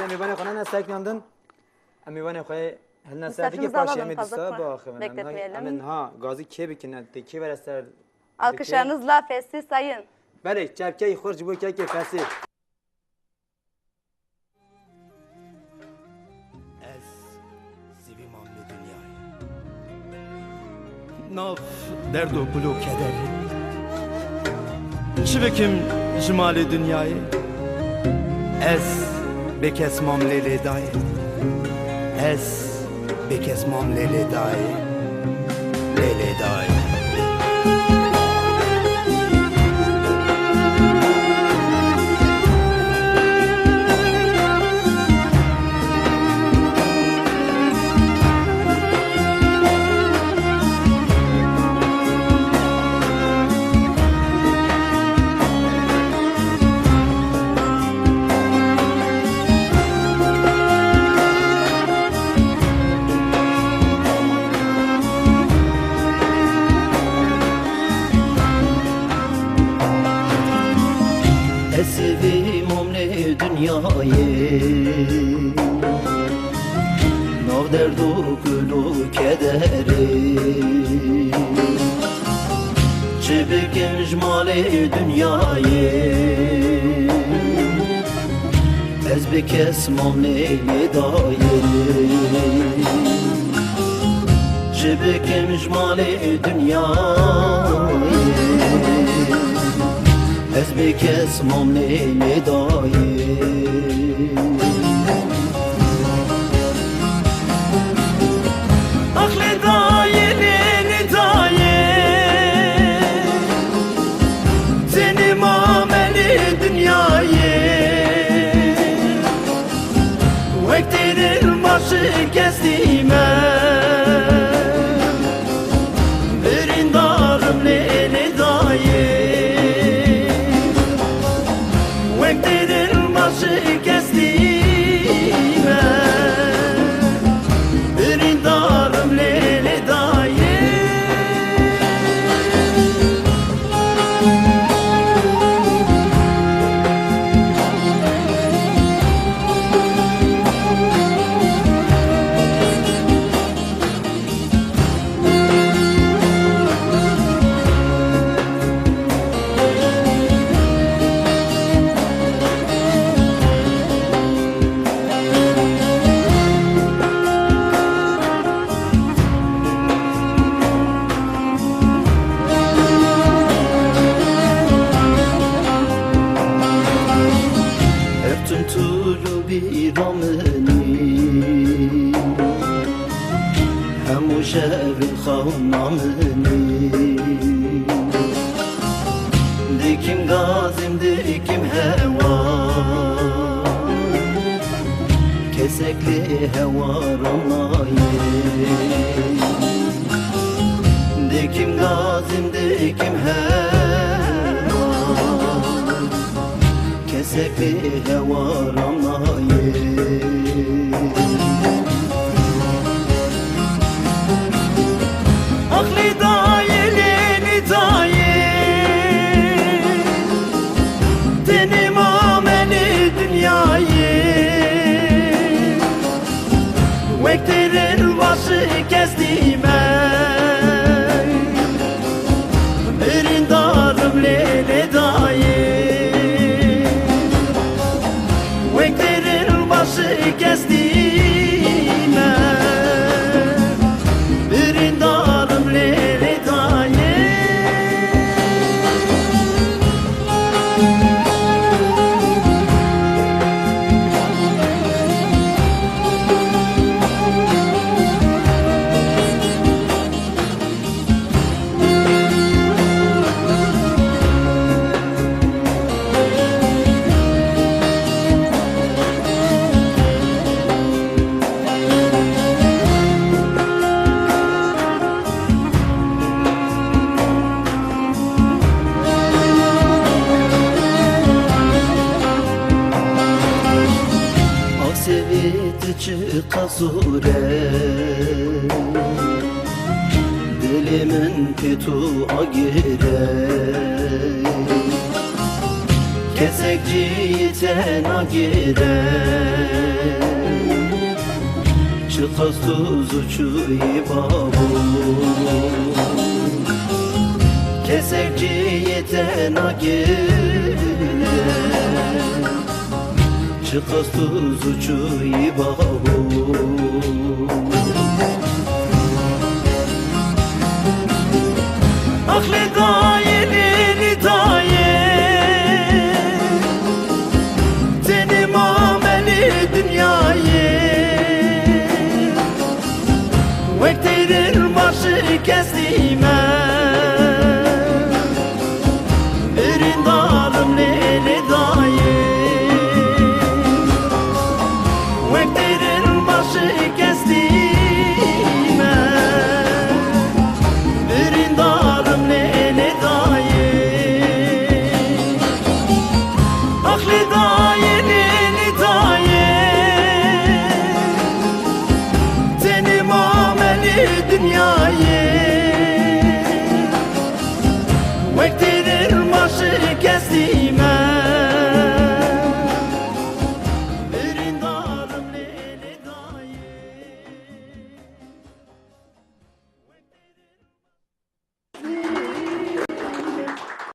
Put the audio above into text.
میوان خانه نستک ناندن میوان خواه هل نستک دیگه Misafirimizi پاشه alalım, امی fazla دستا با bekletmeyelim. امن ها گازی کی بکنه کی برستر Alkışlarınızla Fesli Sayın. بله چپکی خورج بو که فسی Ez zivimam li dünyayı Nav derd o bulu keder Şivekim jimali dünyayı Ez bekesmam lele dayı Ez bekesmam lele dayı Lele dayı Sevim ne dünyayı Nav derdu gülü kederi Çebekim jmali dünyayı Ez bekesmam ne dayı Çebekim jmali dünyayı Ez bekesmam ne dayı Aklı dayı ne dayı Seni mameli dünyayı Vektirin başı kesdime Birindarım ne dayı Vektirin başı kestiğime Birindarım lele dayı Öptüm tulu bir amını Hem o şevin kavnamını Dikim gazim dikim heva Kesekli heva ramlayı Dikim gazim dikim heva Kesekli heva ramlayı Aklı dayı leni dayı Tenim ameli dünyayı Vektirin başı kestiğime Birindarım lele dayı Vektirin başı kestiğime Birindarım lele dayı kasure Dilimin pitu agire Kesekciyi tena girer Çıkaz tuzu çuyi babu Kesekciyi tena girer Çıkaz tuzu çuyi babu Aklı dayelini daye Tenim ameli dünyayı Vektirir başı kesime Birin dalım leli dayı Vektirir başı kesime Birin dalım leli dayı Aklı dayı leli dayı Tenim ameli dünyayı Vektirir başı kesime